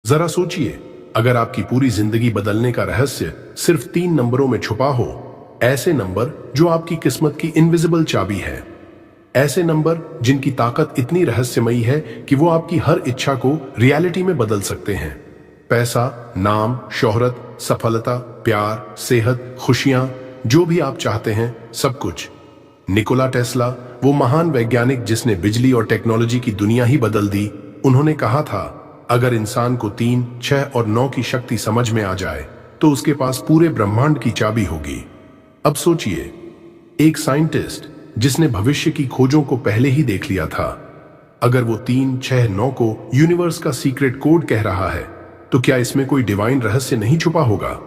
जरा सोचिए, अगर आपकी पूरी जिंदगी बदलने का रहस्य सिर्फ 3 नंबरों में छुपा हो, ऐसे नंबर जो आपकी किस्मत की इनविजिबल चाबी है, ऐसे नंबर जिनकी ताकत इतनी रहस्यमयी है कि वो आपकी हर इच्छा को रियलिटी में बदल सकते हैं। पैसा, नाम, शोहरत, सफलता, प्यार, सेहत, खुशियां, जो भी आप चाहते हैं, सब कुछ। निकोला टेस्ला, वो महान वैज्ञानिक जिसने बिजली और टेक्नोलॉजी की दुनिया ही बदल दी, उन्होंने कहा था, अगर इंसान को 3, 6 और 9 की शक्ति समझ में आ जाए तो उसके पास पूरे ब्रह्मांड की चाबी होगी। अब सोचिए, एक साइंटिस्ट जिसने भविष्य की खोजों को पहले ही देख लिया था, अगर वो 3, 6, 9 को यूनिवर्स का सीक्रेट कोड कह रहा है, तो क्या इसमें कोई डिवाइन रहस्य नहीं छुपा होगा?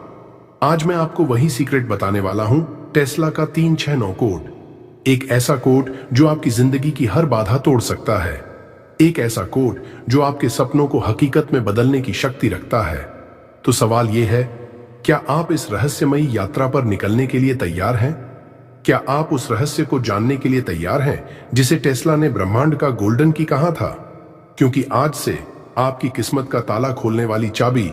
आज मैं आपको वही सीक्रेट बताने वाला हूं, टेस्ला का 3, 6, 9 कोड। एक ऐसा कोड जो आपकी जिंदगी की हर बाधा तोड़ सकता है। एक ऐसा कोड जो आपके सपनों को हकीकत में बदलने की शक्ति रखता है। तो सवाल यह है, क्या आप इस रहस्यमयी यात्रा पर निकलने के लिए तैयार हैं? क्या आप उस रहस्य को जानने के लिए तैयार हैं जिसे टेस्ला ने ब्रह्मांड का गोल्डन की कहा था? क्योंकि आज से आपकी किस्मत का ताला खोलने वाली चाबी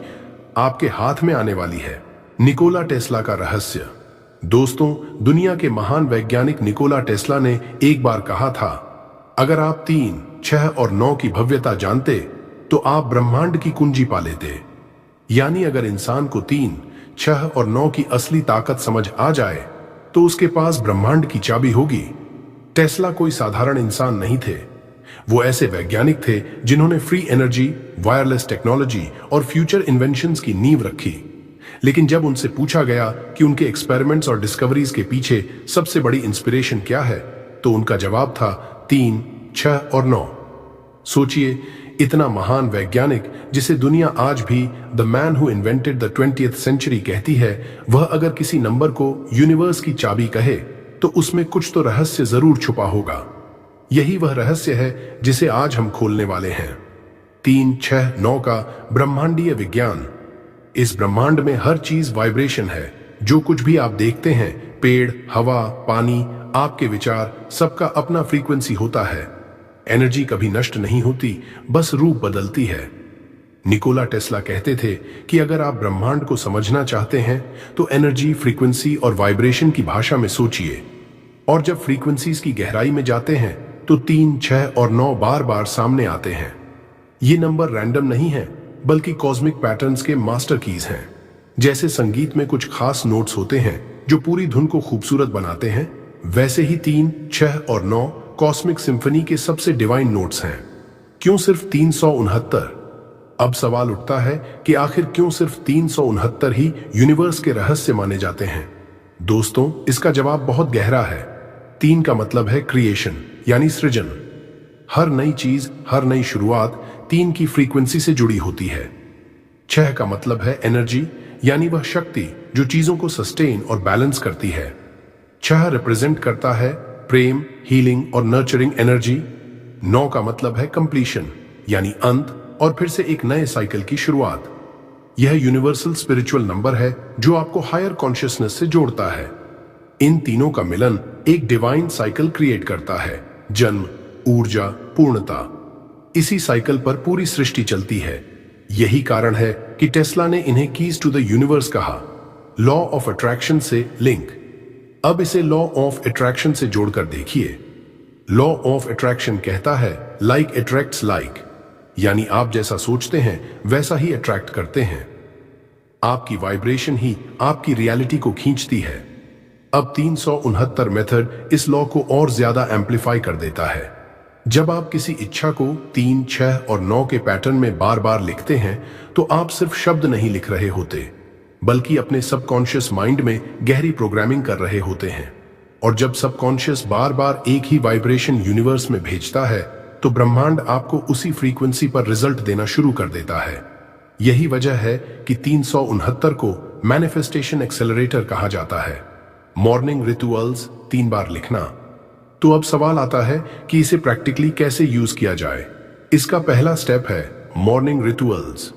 आपके हाथ में आने वाली है। निकोला टेस्ला का रहस्य। दोस्तों, दुनिया के महान वैज्ञानिक निकोला टेस्ला ने एक बार कहा था, अगर आप 3, 6 और 9 की भव्यता जानते तो आप ब्रह्मांड की कुंजी पा लेते। यानी अगर इंसान को 3, 6 और 9 की असली ताकत समझ आ जाए तो उसके पास ब्रह्मांड की चाबी होगी। टेस्ला कोई साधारण इंसान नहीं थे। वो ऐसे वैज्ञानिक थे जिन्होंने फ्री एनर्जी, वायरलेस टेक्नोलॉजी और फ्यूचर इन्वेंशंस की नींव रखी। लेकिन जब उनसे पूछा गया कि उनके एक्सपेरिमेंट्स और डिस्कवरीज के पीछे सबसे बड़ी इंस्पिरेशन क्या है, तो उनका जवाब था 3, 6 और 9। सोचिए, इतना महान वैज्ञानिक जिसे दुनिया आज भी the man who invented the 20th century कहती है, वह अगर किसी नंबर को यूनिवर्स की चाबी कहे तो उसमें कुछ तो रहस्य जरूर छुपा होगा। यही वह रहस्य है जिसे आज हम खोलने वाले हैं। 3, 6, 9 का ब्रह्मांडीय विज्ञान। इस ब्रह्मांड में हर चीज वाइब्रेशन है। जो कुछ भी आप देखते हैं, पेड़, हवा, पानी, आपके विचार, सबका अपना फ्रीक्वेंसी होता है। एनर्जी कभी नष्ट नहीं होती, बस रूप बदलती है। निकोला टेस्ला कहते थे कि अगर आप ब्रह्मांड को समझना चाहते हैं तो एनर्जी, फ्रीक्वेंसी और वाइब्रेशन की भाषा में सोचिए। और जब फ्रीक्वेंसीज की गहराई में जाते हैं तो 3, 6 और 9 बार बार सामने आते हैं। ये नंबर रैंडम नहीं है, बल्कि कॉस्मिक पैटर्न्स के मास्टर कीज हैं। जैसे संगीत में कुछ खास नोट्स होते हैं जो पूरी धुन को खूबसूरत बनाते हैं, वैसे ही 3, 6 और 9 कॉस्मिक सिम्फनी के सबसे डिवाइन नोट्स हैं। क्यों सिर्फ 369? अब सवाल उठता है कि आखिर क्यों सिर्फ 369 ही यूनिवर्स के रहस्य माने जाते हैं? दोस्तों, इसका जवाब बहुत गहरा है। 3 का मतलब है क्रिएशन, यानी सृजन। हर नई चीज, हर नई शुरुआत 3 की फ्रीक्वेंसी से जुड़ी होती है। 6 का मतलब है एनर्जी, यानी वह शक्ति जो चीजों को सस्टेन और बैलेंस करती है। 6 रिप्रेजेंट करता है प्रेम, हीलिंग और नर्चरिंग एनर्जी। 9 का मतलब है कंप्लीशन, यानी अंत और फिर से एक नए साइकिल की शुरुआत। यह यूनिवर्सल स्पिरिचुअल नंबर है जो आपको हायर कॉन्शियसनेस से जोड़ता है। इन तीनों का मिलन एक डिवाइन साइकिल क्रिएट करता है, जन्म, ऊर्जा, पूर्णता। इसी साइकिल पर पूरी सृष्टि चलती है। यही कारण है कि टेस्ला ने इन्हें कीज टू द यूनिवर्स कहा। लॉ ऑफ अट्रैक्शन से लिंक। अब इसे लॉ ऑफ अट्रैक्शन से जोड़कर देखिए। लॉ ऑफ अट्रैक्शन कहता है लाइक अट्रैक्ट्स लाइक, यानी आप जैसा सोचते हैं वैसा ही अट्रैक्ट करते हैं। आपकी वाइब्रेशन ही आपकी रियलिटी को खींचती है। अब 369 मेथड इस लॉ को और ज्यादा एम्पलीफाई कर देता है। जब आप किसी इच्छा को 3, 6 और 9 के पैटर्न में बार बार लिखते हैं तो आप सिर्फ शब्द नहीं लिख रहे होते, बल्कि अपने सबकॉन्शियस माइंड में गहरी प्रोग्रामिंग कर रहे होते हैं। और जब सबकॉन्शियस बार बार एक ही वाइब्रेशन यूनिवर्स में भेजता है तो ब्रह्मांड आपको उसी फ्रीक्वेंसी पर रिजल्ट देना शुरू कर देता है। यही वजह है कि 369 को मैनिफेस्टेशन एक्सेलरेटर कहा जाता है। मॉर्निंग रिचुअल्स 3 बार लिखना। तो अब सवाल आता है कि इसे प्रैक्टिकली कैसे यूज किया जाए। इसका पहला स्टेप है मॉर्निंग रिचुअल्स।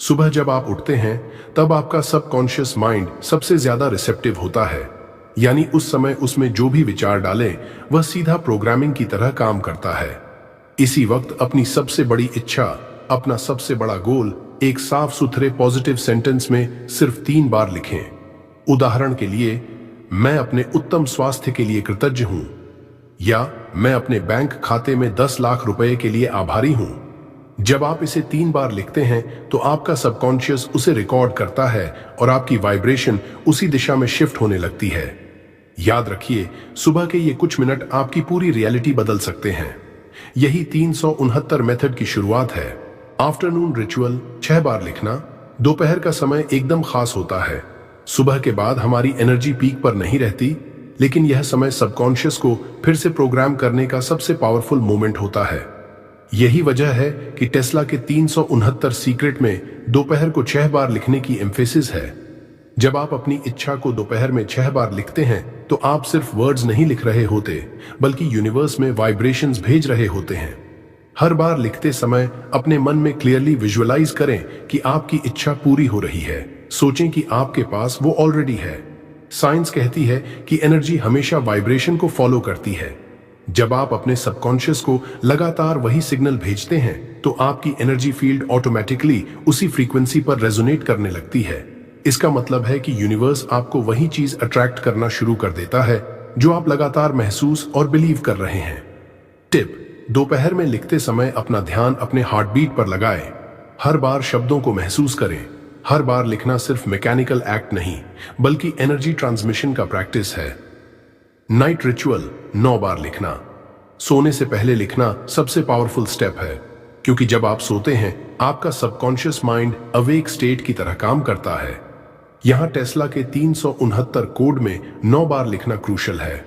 सुबह जब आप उठते हैं तब आपका सबकॉन्शियस माइंड सबसे ज्यादा रिसेप्टिव होता है, यानी उस समय उसमें जो भी विचार डालें वह सीधा प्रोग्रामिंग की तरह काम करता है। इसी वक्त अपनी सबसे बड़ी इच्छा, अपना सबसे बड़ा गोल एक साफ सुथरे पॉजिटिव सेंटेंस में सिर्फ 3 बार लिखें। उदाहरण के लिए, मैं अपने उत्तम स्वास्थ्य के लिए कृतज्ञ हूं, या मैं अपने बैंक खाते में 10 लाख रुपए के लिए आभारी हूं। जब आप इसे 3 बार लिखते हैं तो आपका सबकॉन्शियस उसे रिकॉर्ड करता है और आपकी वाइब्रेशन उसी दिशा में शिफ्ट होने लगती है। याद रखिए, सुबह के ये कुछ मिनट आपकी पूरी रियलिटी बदल सकते हैं। यही 369 मेथड की शुरुआत है। आफ्टरनून रिचुअल 6 बार लिखना। दोपहर का समय एकदम खास होता है। सुबह के बाद हमारी एनर्जी पीक पर नहीं रहती, लेकिन यह समय सबकॉन्शियस को फिर से प्रोग्राम करने का सबसे पावरफुल मोमेंट होता है। यही वजह है कि टेस्ला के 369 सीक्रेट में दोपहर को 6 बार लिखने की एम्फेसिस है। जब आप अपनी इच्छा को दोपहर में 6 बार लिखते हैं तो आप सिर्फ वर्ड्स नहीं लिख रहे होते, बल्कि यूनिवर्स में वाइब्रेशंस भेज रहे होते हैं। हर बार लिखते समय अपने मन में क्लियरली विजुअलाइज करें कि आपकी इच्छा पूरी हो रही है। सोचें कि आपके पास वो ऑलरेडी है। साइंस कहती है कि एनर्जी हमेशा वाइब्रेशन को फॉलो करती है। जब आप अपने सबकॉन्शियस को लगातार वही सिग्नल भेजते हैं तो आपकी एनर्जी फील्ड ऑटोमेटिकली उसी फ्रीक्वेंसी पर रेजोनेट करने लगती है। इसका मतलब है कि यूनिवर्स आपको वही चीज अट्रैक्ट करना शुरू कर देता है जो आप लगातार महसूस और बिलीव कर रहे हैं। टिप: दोपहर में लिखते समय अपना ध्यान अपने हार्ट बीट पर लगाएं। हर बार शब्दों को महसूस करें। हर बार लिखना सिर्फ मैकेनिकल एक्ट नहीं, बल्कि एनर्जी ट्रांसमिशन का प्रैक्टिस है। नाइट रिचुअल 9 बार लिखना। सोने से पहले लिखना सबसे पावरफुल स्टेप है, क्योंकि जब आप सोते हैं आपका सबकॉन्शियस माइंड अवेक स्टेट की तरह काम करता है। यहां टेस्ला के 369 कोड में 9 बार लिखना क्रूशल है।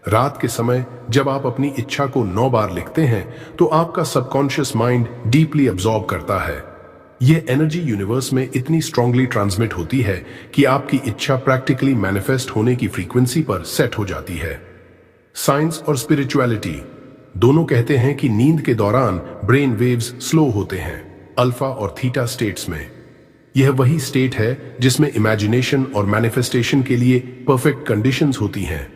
रात के समय जब आप अपनी इच्छा को 9 बार लिखते हैं तो आपका सबकॉन्शियस माइंड डीपली अब्सॉर्ब करता है। यह एनर्जी यूनिवर्स में इतनी स्ट्रांगली ट्रांसमिट होती है कि आपकी इच्छा प्रैक्टिकली मैनिफेस्ट होने की फ्रीक्वेंसी पर सेट हो जाती है। साइंस और स्पिरिचुअलिटी दोनों कहते हैं कि नींद के दौरान ब्रेन वेव्स स्लो होते हैं, अल्फा और थीटा स्टेट्स में। यह वही स्टेट है जिसमें इमेजिनेशन और मैनिफेस्टेशन के लिए परफेक्ट कंडीशंस होती हैं।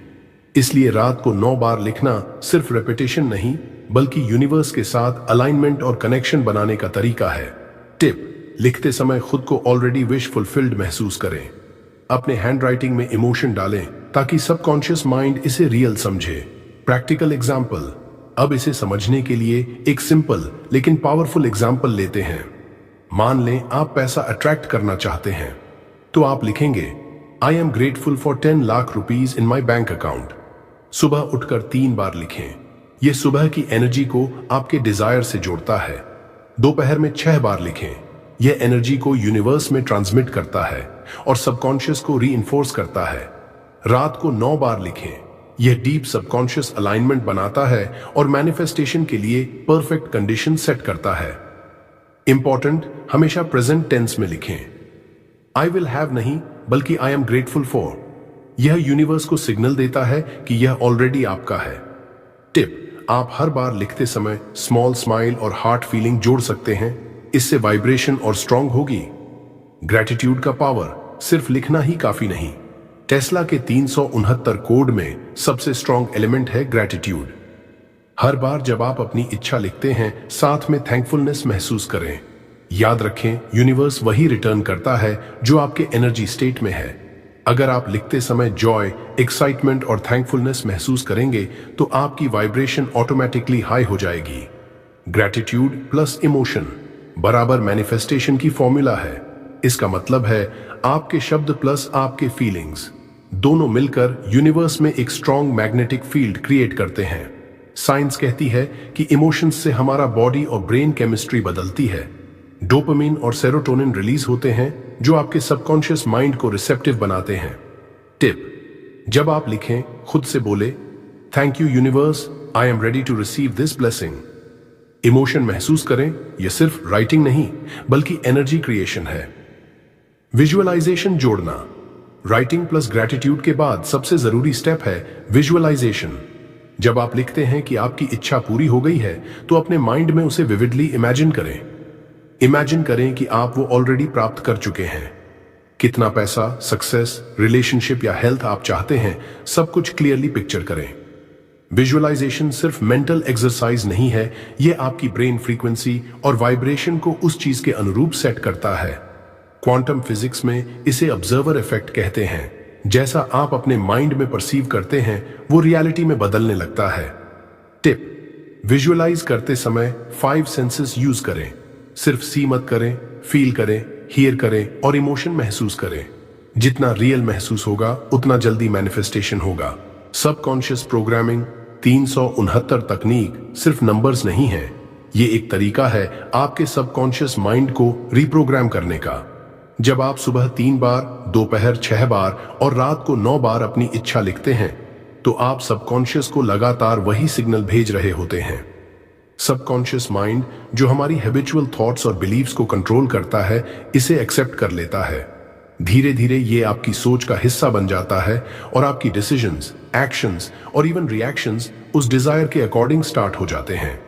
इसलिए रात को 9 बार लिखना सिर्फ रेपिटेशन नहीं, बल्कि यूनिवर्स के साथ अलाइनमेंट और कनेक्शन बनाने का तरीका है। टिप: लिखते समय खुद को ऑलरेडी विश फुलफिल्ड महसूस करें। अपने हैंडराइटिंग में इमोशन डालें ताकि सबकॉन्शियस माइंड इसे रियल समझे। प्रैक्टिकल एग्जाम्पल: अब इसे समझने के लिए एक सिंपल लेकिन पावरफुल एग्जाम्पल लेते हैं। मान लें आप पैसा अट्रैक्ट करना चाहते हैं, तो आप लिखेंगे, I am grateful for 10 lakh rupees in my bank account. सुबह उठकर 3 बार लिखें। यह सुबह की एनर्जी को आपके डिजायर से जोड़ता है। दोपहर में 6 बार लिखें। यह एनर्जी को यूनिवर्स में ट्रांसमिट करता है और सबकॉन्शियस को रीइंफोर्स करता है। रात को 9 बार लिखें। यह डीप सबकॉन्शियस अलाइनमेंट बनाता है और मैनिफेस्टेशन के लिए परफेक्ट कंडीशन सेट करता है। इंपॉर्टेंट: हमेशा प्रेजेंट टेंस में लिखें। आई विल हैव नहीं, बल्कि आई एम ग्रेटफुल फॉर। यह यूनिवर्स को सिग्नल देता है कि यह ऑलरेडी आपका है। टिप: आप हर बार लिखते समय स्मॉल स्माइल और हार्ट फीलिंग जोड़ सकते हैं। इससे वाइब्रेशन और स्ट्रांग होगी। ग्रेटिट्यूड का पावर: सिर्फ लिखना ही काफी नहीं। टेस्ला के 369 कोड में सबसे स्ट्रांग एलिमेंट है ग्रेटिट्यूड। हर बार जब आप अपनी इच्छा लिखते हैं, साथ में थैंकफुलनेस महसूस करें। याद रखें, यूनिवर्स वही रिटर्न करता है जो आपके एनर्जी स्टेट में है। अगर आप लिखते समय जॉय, एक्साइटमेंट और थैंकफुलनेस महसूस करेंगे तो आपकी वाइब्रेशन ऑटोमेटिकली हाई हो जाएगी। ग्रेटिट्यूड प्लस इमोशन बराबर मैनिफेस्टेशन की फॉर्मूला है। इसका मतलब है आपके शब्द प्लस आपके फीलिंग्स दोनों मिलकर यूनिवर्स में एक स्ट्रॉन्ग मैग्नेटिक फील्ड क्रिएट करते हैं। साइंस कहती है कि इमोशंस से हमारा बॉडी और ब्रेन केमिस्ट्री बदलती है। डोपामिन और सेरोटोनिन रिलीज होते हैं जो आपके सबकॉन्शियस माइंड को रिसेप्टिव बनाते हैं। टिप: जब आप लिखें, खुद से बोले, thank you universe, I am ready to receive this blessing. Emotion महसूस करें। यह सिर्फ राइटिंग नहीं, बल्कि एनर्जी क्रिएशन है। विजुअलाइजेशन जोड़ना: राइटिंग प्लस ग्रेटिट्यूड के बाद सबसे जरूरी स्टेप है विजुअलाइजेशन। जब आप लिखते हैं कि आपकी इच्छा पूरी हो गई है तो अपने माइंड में उसे विविडली इमेजिन करें। इमेजिन करें कि आप वो ऑलरेडी प्राप्त कर चुके हैं। कितना पैसा, सक्सेस, रिलेशनशिप या हेल्थ आप चाहते हैं, सब कुछ क्लियरली पिक्चर करें। विजुअलाइजेशन सिर्फ मेंटल एक्सरसाइज नहीं है, यह आपकी ब्रेन फ्रीक्वेंसी और वाइब्रेशन को उस चीज के अनुरूप सेट करता है। क्वांटम फिजिक्स में इसे ऑब्जर्वर इफेक्ट कहते हैं। जैसा आप अपने माइंड में परसीव करते हैं वो रियलिटी में बदलने लगता है। टिप: विजुअलाइज करते समय 5 सेंसेस यूज करें। सिर्फ सी मत करें, फील करें, हियर करें और इमोशन महसूस करें। जितना रियल महसूस होगा उतना जल्दी मैनिफेस्टेशन होगा। सबकॉन्शियस प्रोग्रामिंग 369 तकनीक सिर्फ नंबर्स नहीं है, ये एक तरीका है आपके सबकॉन्शियस माइंड को रिप्रोग्राम करने का। जब आप सुबह 3 बार, दोपहर 6 बार और रात को 9 बार अपनी इच्छा लिखते हैं तो आप सबकॉन्शियस को लगातार वही सिग्नल भेज रहे होते हैं। सबकॉन्शियस माइंड, जो हमारी हैबिचुअल थॉट्स और बिलीव्स को कंट्रोल करता है, इसे एक्सेप्ट कर लेता है। धीरे धीरे ये आपकी सोच का हिस्सा बन जाता है और आपकी डिसीजंस, एक्शंस और इवन रिएक्शंस उस डिजायर के अकॉर्डिंग स्टार्ट हो जाते हैं।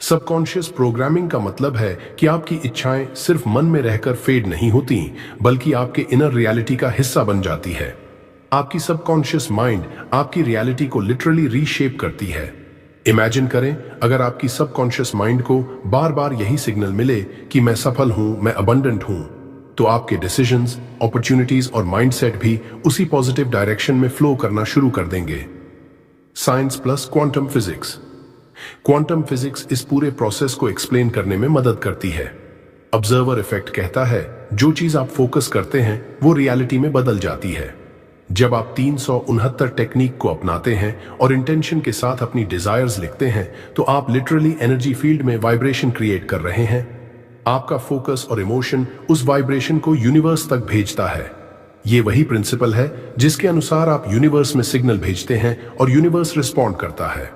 सबकॉन्शियस प्रोग्रामिंग का मतलब है कि आपकी इच्छाएं सिर्फ मन में रहकर फेड नहीं होती, बल्कि आपके इनर रियलिटी का हिस्सा बन जाती है। आपकी सबकॉन्शियस माइंड आपकी रियलिटी को लिटरली रीशेप करती है। इमेजिन करें, अगर आपकी सबकॉन्शियस माइंड को बार बार यही सिग्नल मिले कि मैं सफल हूं, मैं अबंडेंट हूं, तो आपके डिसीजंस, अपॉर्चुनिटीज और माइंडसेट भी उसी पॉजिटिव डायरेक्शन में फ्लो करना शुरू कर देंगे। Science plus quantum physics. Quantum physics इस पूरे प्रोसेस को एक्सप्लेन करने में मदद करती है। ऑब्जर्वर इफेक्ट कहता है, जो चीज आप फोकस करते हैं वो रियलिटी में बदल जाती है। जब आप 369 टेक्निक को अपनाते हैं और इंटेंशन के साथ अपनी डिजायर्स लिखते हैं तो आप लिटरली एनर्जी फील्ड में वाइब्रेशन क्रिएट कर रहे हैं। आपका फोकस और इमोशन उस वाइब्रेशन को यूनिवर्स तक भेजता है। ये वही प्रिंसिपल है जिसके अनुसार आप यूनिवर्स में सिग्नल भेजते हैं और यूनिवर्स रिस्पॉन्ड करता है।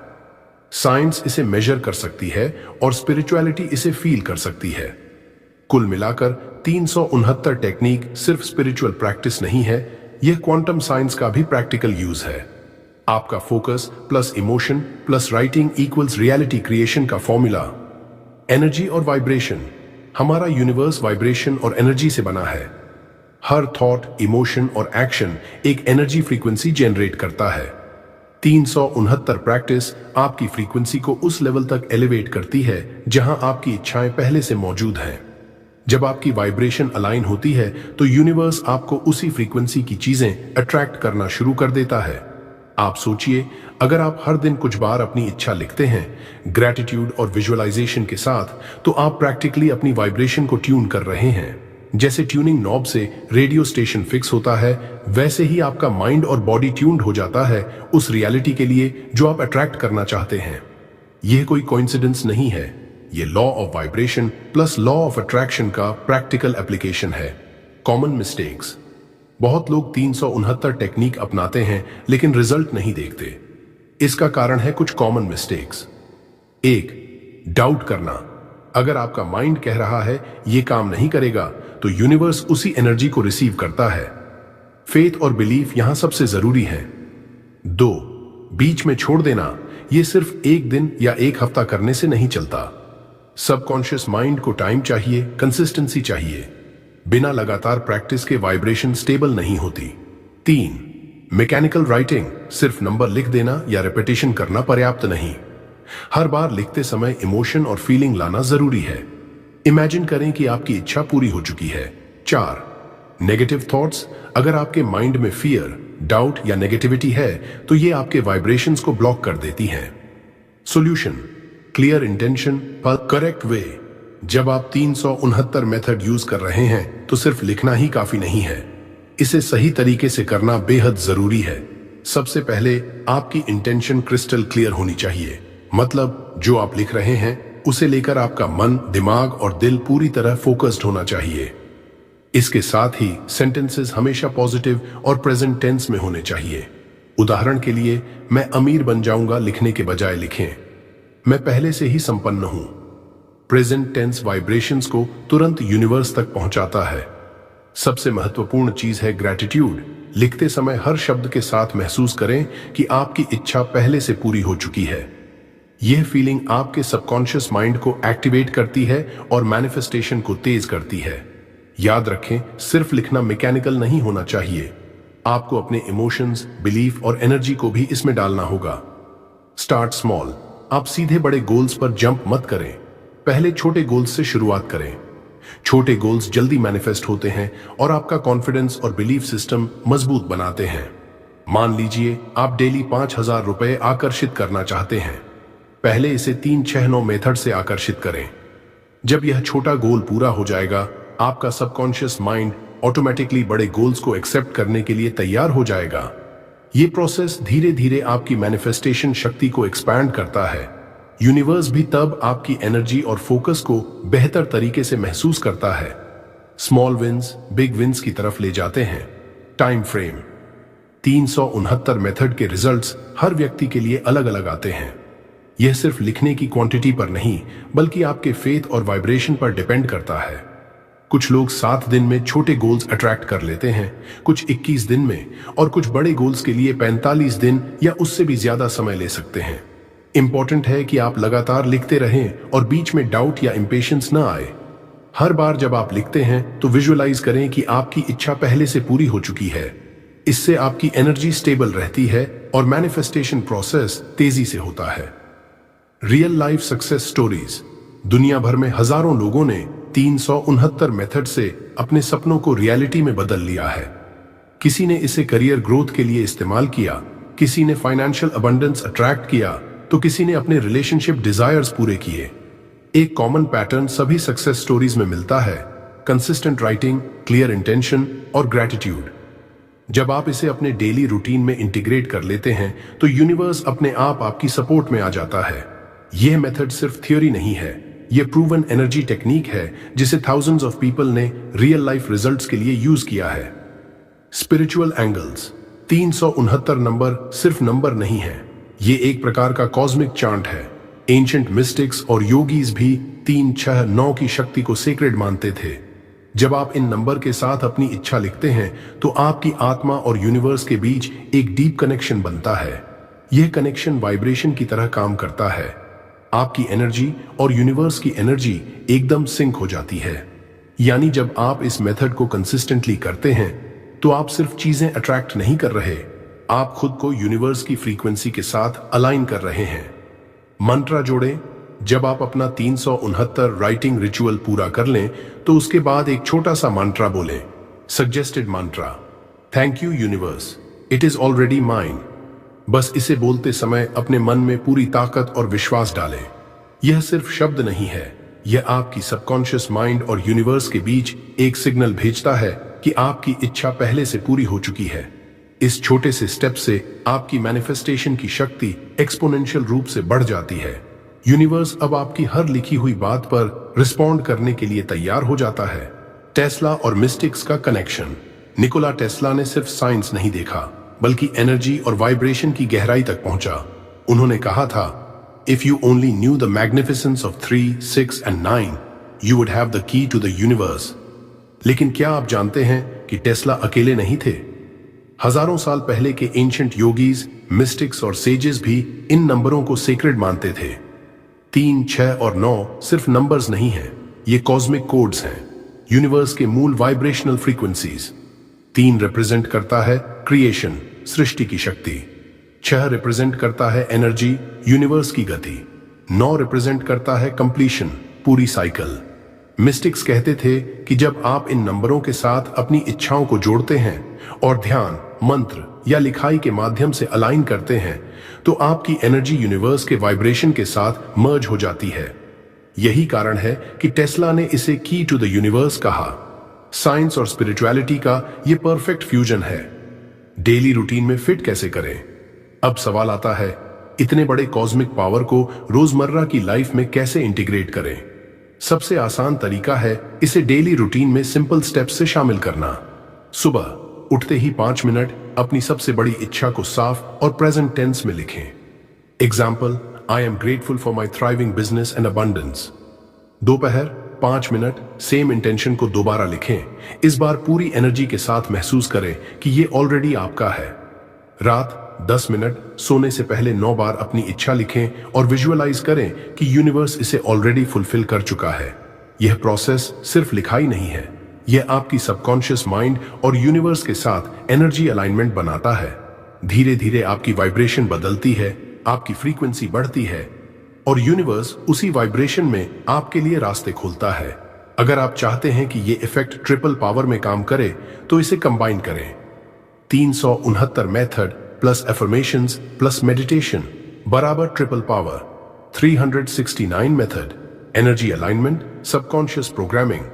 साइंस इसे मेजर कर सकती है और स्पिरिचुअलिटी इसे फील कर सकती है। कुल मिलाकर 369 टेक्निक सिर्फ स्पिरिचुअल प्रैक्टिस नहीं है, यह क्वांटम साइंस का भी प्रैक्टिकल यूज है। आपका focus plus emotion plus writing equals reality creation का फॉर्मूला। एनर्जी और वाइब्रेशन। हमारा यूनिवर्स वाइब्रेशन और एनर्जी से बना है। हर थॉट, इमोशन और एक्शन एक एनर्जी फ्रीक्वेंसी जनरेट करता है। 369 प्रैक्टिस आपकी फ्रीक्वेंसी को उस लेवल तक एलिवेट करती है जहां आपकी इच्छाएं पहले से मौजूद हैं। जब आपकी वाइब्रेशन अलाइन होती है तो यूनिवर्स आपको उसी फ्रीक्वेंसी की चीजें अट्रैक्ट करना शुरू कर देता है। आप सोचिए, अगर आप हर दिन कुछ बार अपनी इच्छा लिखते हैं ग्रैटिट्यूड और विजुअलाइजेशन के साथ, तो आप प्रैक्टिकली अपनी वाइब्रेशन को ट्यून कर रहे हैं। जैसे ट्यूनिंग नॉब से रेडियो स्टेशन फिक्स होता है, वैसे ही आपका माइंड और बॉडी ट्यून्ड हो जाता है उस रियलिटी के लिए जो आप अट्रैक्ट करना चाहते हैं। यह कोई कोइंसिडेंस नहीं है, ये law of vibration plus law of attraction का प्रैक्टिकल एप्लीकेशन है। Common mistakes. बहुत लोग 369 टेक्निक अपनाते हैं लेकिन रिजल्ट नहीं देखते। इसका कारण है कुछ कॉमन मिस्टेक्स। 1. डाउट करना। अगर आपका माइंड कह रहा है ये काम नहीं करेगा, तो यूनिवर्स उसी एनर्जी को रिसीव करता है। फेथ और बिलीफ यहां सबसे जरूरी है। 2. बीच में छोड़ देना। यह सिर्फ एक दिन या एक हफ्ता करने से नहीं चलता। सबकॉन्शियस माइंड को टाइम चाहिए, कंसिस्टेंसी चाहिए। बिना लगातार प्रैक्टिस के वाइब्रेशन स्टेबल नहीं होती। 3. Mechanical writing. सिर्फ नंबर लिख देना या रिपीटेशन करना पर्याप्त नहीं। हर बार लिखते समय इमोशन और फीलिंग लाना जरूरी है। इमेजिन करें कि आपकी इच्छा पूरी हो चुकी है। 4. Negative thoughts. अगर आपके माइंड में फियर, डाउट या नेगेटिविटी है तो ये आपके वाइब्रेशंस को ब्लॉक कर देती हैं। सॉल्यूशन: क्लियर इंटेंशन पर करेक्ट वे। जब आप 369 मेथड यूज कर रहे हैं तो सिर्फ लिखना ही काफी नहीं है, इसे सही तरीके से करना बेहद जरूरी है। सबसे पहले आपकी इंटेंशन क्रिस्टल क्लियर होनी चाहिए। मतलब जो आप लिख रहे हैं उसे लेकर आपका मन, दिमाग और दिल पूरी तरह फोकस्ड होना चाहिए। इसके साथ ही सेंटेंसेस हमेशा पॉजिटिव और प्रेजेंट टेंस में होने चाहिए। उदाहरण के लिए, मैं अमीर बन जाऊंगा लिखने के बजाय लिखें, मैं पहले से ही संपन्न हूं। प्रेजेंट टेंस वाइब्रेशंस को तुरंत यूनिवर्स तक पहुंचाता है। सबसे महत्वपूर्ण चीज है ग्रैटिट्यूड। लिखते समय हर शब्द के साथ महसूस करें कि आपकी इच्छा पहले से पूरी हो चुकी है। यह फीलिंग आपके सबकॉन्शियस माइंड को एक्टिवेट करती है और मैनिफेस्टेशन को तेज करती है। याद रखें, सिर्फ लिखना मैकेनिकल नहीं होना चाहिए। आपको अपने इमोशंस, बिलीफ और एनर्जी को भी इसमें डालना होगा। Start small. आप सीधे बड़े गोल्स पर जंप मत करें, पहले छोटे गोल्स से शुरुआत करें। छोटे गोल्स जल्दी मैनिफेस्ट होते हैं और आपका कॉन्फिडेंस और बिलीफ सिस्टम मजबूत बनाते हैं। मान लीजिए आप डेली 5,000 रुपए आकर्षित करना चाहते हैं। पहले इसे 3-6-9 मेथड से आकर्षित करें। जब यह छोटा गोल पूरा हो जाएगा, आपका सबकॉन्शियस माइंड ऑटोमेटिकली बड़े गोल्स को एक्सेप्ट करने के लिए तैयार हो जाएगा। ये प्रोसेस धीरे धीरे आपकी मैनिफेस्टेशन शक्ति को एक्सपैंड करता है। यूनिवर्स भी तब आपकी एनर्जी और फोकस को बेहतर तरीके से महसूस करता है। स्मॉल विंस बिग विंस की तरफ ले जाते हैं। Time frame. 369 मेथड के रिजल्ट्स हर व्यक्ति के लिए अलग अलग आते हैं। यह सिर्फ लिखने की क्वांटिटी पर नहीं, बल्कि आपके फेथ और वाइब्रेशन पर डिपेंड करता है। कुछ लोग 7 दिन में छोटे गोल्स अट्रैक्ट कर लेते हैं, कुछ 21 दिन में, और कुछ बड़े गोल्स के लिए 45 दिन या उससे भी ज्यादा समय ले सकते हैं। इंपॉर्टेंट है कि आप लगातार लिखते रहें और बीच में डाउट या इंपेशेंस न आए। हर बार जब आप लिखते हैं तो विजुअलाइज करें कि आपकी इच्छा पहले से पूरी हो चुकी है। इससे आपकी एनर्जी स्टेबल रहती है और मैनिफेस्टेशन प्रोसेस तेजी से होता है। Real life success stories. दुनिया भर में हजारों लोगों ने 369 मेथड से अपने सपनों को रियलिटी में बदल लिया है। किसी ने इसे करियर ग्रोथ के लिए इस्तेमाल किया, किसी ने फाइनेंशियल अबंडेंस अट्रैक्ट किया, तो किसी ने अपने रिलेशनशिप डिजायर्स पूरे किए। एक कॉमन पैटर्न सभी सक्सेस स्टोरीज में मिलता है: कंसिस्टेंट राइटिंग, क्लियर इंटेंशन और ग्रैटिट्यूड। जब आप इसे अपने डेली रूटीन में इंटीग्रेट कर लेते हैं तो यूनिवर्स अपने आप आपकी सपोर्ट में आ जाता है। यह मेथड सिर्फ थ्योरी नहीं है, यह प्रूवन एनर्जी टेक्निक है जिसे थाउजेंड्स ऑफ पीपल ने रियल लाइफ रिजल्ट्स के लिए यूज किया है। Spiritual angles. 369 नंबर सिर्फ नंबर नहीं है, ये एक प्रकार का कॉस्मिक चांट है। एंशिएंट मिस्टिक्स और योगीज भी 3, 6, 9 की शक्ति को सेक्रेड मानते थे। जब आप इन नंबर के साथ अपनी इच्छा लिखते हैं तो आपकी आत्मा और यूनिवर्स के बीच एक डीप कनेक्शन बनता है। यह कनेक्शन वाइब्रेशन की तरह काम करता है। आपकी एनर्जी और यूनिवर्स की एनर्जी एकदम सिंक हो जाती है। यानी जब आप इस मेथड को कंसिस्टेंटली करते हैं तो आप सिर्फ चीजें अट्रैक्ट नहीं कर रहे, आप खुद को यूनिवर्स की फ्रीक्वेंसी के साथ अलाइन कर रहे हैं। मंत्रा जोड़ें। जब आप अपना 369 राइटिंग रिचुअल पूरा कर लें तो उसके बाद एक छोटा सा मंत्रा बोलें। Suggested Mantra: thank you universe, it is already mine. बस इसे बोलते समय अपने मन में पूरी ताकत और विश्वास डालें। यह सिर्फ शब्द नहीं है, यह आपकी सबकॉन्शियस माइंड और यूनिवर्स के बीच एक सिग्नल भेजता है कि आपकी इच्छा पहले से पूरी हो चुकी है। इस छोटे से स्टेप से आपकी मैनिफेस्टेशन की शक्ति एक्सपोनेंशियल रूप से बढ़ जाती है। यूनिवर्स अब आपकी हर लिखी हुई बात पर रिस्पॉन्ड करने के लिए तैयार हो जाता है। टेस्ला और मिस्टिक्स का कनेक्शन। निकोला टेस्ला ने सिर्फ साइंस नहीं देखा, बल्कि एनर्जी और वाइब्रेशन की गहराई तक पहुंचा। उन्होंने कहा था, if you only knew the magnificence of 3, 6 and 9, you would have the key to the universe. लेकिन क्या आप जानते हैं कि टेस्ला अकेले नहीं थे? हजारों साल पहले के एंशिएंट योगीज, मिस्टिक्स और सेजेस भी इन नंबरों को सेक्रेड मानते थे। 3, 6 और 9 सिर्फ नंबर्स नहीं हैं, ये कॉस्मिक कोड्स हैं, यूनिवर्स के मूल वाइब्रेशनल फ्रीक्वेंसीज। 3 रिप्रेजेंट करता है क्रिएशन, सृष्टि की शक्ति। 6 रिप्रेजेंट करता है एनर्जी, यूनिवर्स की गति। 9 रिप्रेजेंट करता है कंप्लीशन, पूरी साइकिल। मिस्टिक्स कहते थे कि जब आप इन नंबरों के साथ अपनी इच्छाओं को जोड़ते हैं और ध्यान, मंत्र या लिखाई के माध्यम से अलाइन करते हैं तो आपकी एनर्जी यूनिवर्स के वाइब्रेशन के साथ मर्ज हो जाती है। यही कारण है कि टेस्ला ने इसे की टू द यूनिवर्स कहा। साइंस और स्पिरिचुअलिटी का यह परफेक्ट फ्यूजन है। डेली रूटीन में फिट कैसे करें? अब सवाल आता है, इतने बड़े कॉस्मिक पावर को रोजमर्रा की लाइफ में कैसे इंटीग्रेट करें? सबसे आसान तरीका है इसे डेली रूटीन में सिंपल स्टेप्स से शामिल करना। सुबह उठते ही 5 मिनट अपनी सबसे बड़ी इच्छा को साफ और प्रेजेंट टेंस में लिखें। Example, I am grateful for my thriving business and abundance. दोपहर 5 मिनट सेम इंटेंशन को दोबारा लिखें। इस बार पूरी एनर्जी के साथ महसूस करें कि ये ऑलरेडी आपका है। रात 10 मिनट सोने से पहले 9 बार अपनी इच्छा लिखें और विजुअलाइज करें कि यूनिवर्स इसे ऑलरेडी फुलफिल कर चुका है। यह प्रोसेस सिर्फ लिखाई नहीं है, यह आपकी सबकॉन्शियस माइंड और यूनिवर्स के साथ एनर्जी अलाइनमेंट बनाता है। धीरे धीरे आपकी वाइब्रेशन बदलती है, आपकी फ्रीक्वेंसी बढ़ती है और यूनिवर्स उसी वाइब्रेशन में आपके लिए रास्ते खोलता है। अगर आप चाहते हैं कि ये इफेक्ट ट्रिपल पावर में काम करे तो इसे कंबाइन करें। 369 method plus affirmations plus meditation बराबर triple power. 369 method energy alignment, subconscious programming,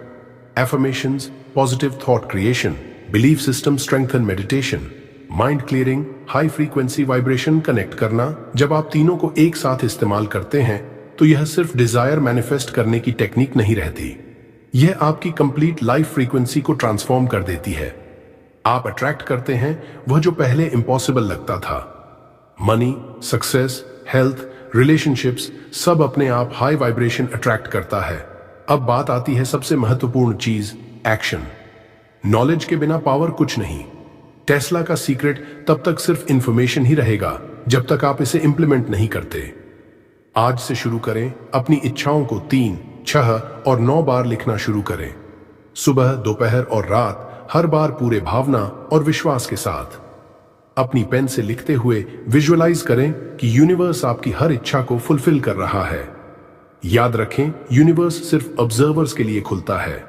affirmations, positive thought creation, belief system strengthen, meditation, mind clearing, high frequency vibration connect करना। जब आप तीनों को एक साथ इस्तेमाल करते हैं तो यह सिर्फ डिजायर मैनिफेस्ट करने की टेक्निक नहीं रहती, यह आपकी कंप्लीट लाइफ फ्रीक्वेंसी को ट्रांसफॉर्म कर देती है। आप अट्रैक्ट करते हैं वह जो पहले इम्पॉसिबल लगता था। मनी, सक्सेस, हेल्थ, रिलेशनशिप्स सब अपने आप हाई वाइब्रेशन अट्रैक्ट करता है। अब बात आती है सबसे महत्वपूर्ण चीज, एक्शन। नॉलेज के बिना पावर कुछ नहीं। टेस्ला का सीक्रेट तब तक सिर्फ इंफॉर्मेशन ही रहेगा जब तक आप इसे इंप्लीमेंट नहीं करते। आज से शुरू करें, अपनी इच्छाओं को 3, 6 और 9 बार लिखना शुरू करें। सुबह, दोपहर और रात, हर बार पूरे भावना और विश्वास के साथ। अपनी पेन से लिखते हुए विजुअलाइज करें कि यूनिवर्स आपकी हर इच्छा को फुलफिल कर रहा है। याद रखें, यूनिवर्स सिर्फ ऑब्जर्वर्स के लिए खुलता है।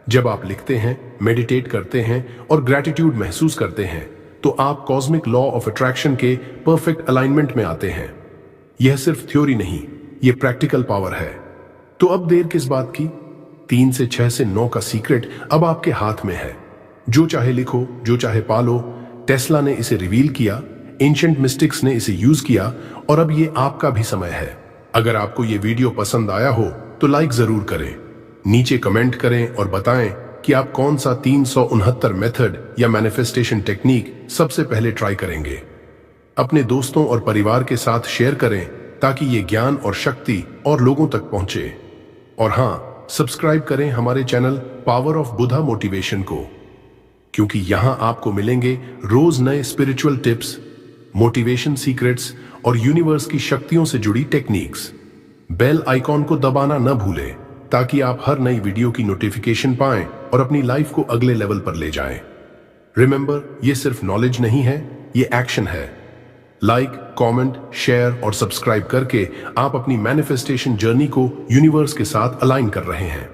जब आप लिखते हैं, मेडिटेट करते हैं और ग्रैटिट्यूड महसूस करते हैं तो आप कॉस्मिक लॉ ऑफ अट्रैक्शन के परफेक्ट अलाइनमेंट में आते हैं। यह सिर्फ थ्योरी नहीं, यह प्रैक्टिकल पावर है। तो अब देर किस बात की? 3 से 6 से 9 का सीक्रेट अब आपके हाथ में है। जो चाहे लिखो, जो चाहे पालो। टेस्ला ने इसे रिवील किया, एंशिएंट मिस्टिक्स ने इसे यूज किया और अब ये आपका भी समय है। अगर आपको ये वीडियो पसंद आया हो तो लाइक जरूर करें, नीचे कमेंट करें और बताएं कि आप कौन सा 369 मेथड या मैनिफेस्टेशन टेक्निक सबसे पहले ट्राई करेंगे। अपने दोस्तों और परिवार के साथ शेयर करें ताकि ये ज्ञान और शक्ति और लोगों तक पहुंचे। और हाँ, सब्सक्राइब करें हमारे channel power of Buddha motivation को, क्योंकि यहां आपको मिलेंगे रोज नए स्पिरिचुअल टिप्स, मोटिवेशन सीक्रेट्स और यूनिवर्स की शक्तियों से जुड़ी टेक्निक्स। बेल आइकॉन को दबाना न भूलें ताकि आप हर नई वीडियो की नोटिफिकेशन पाएं और अपनी लाइफ को अगले लेवल पर ले जाएं। रिमेंबर, ये सिर्फ नॉलेज नहीं है, ये एक्शन है। लाइक, कमेंट, शेयर और सब्सक्राइब करके आप अपनी मैनिफेस्टेशन जर्नी को यूनिवर्स के साथ अलाइन कर रहे हैं।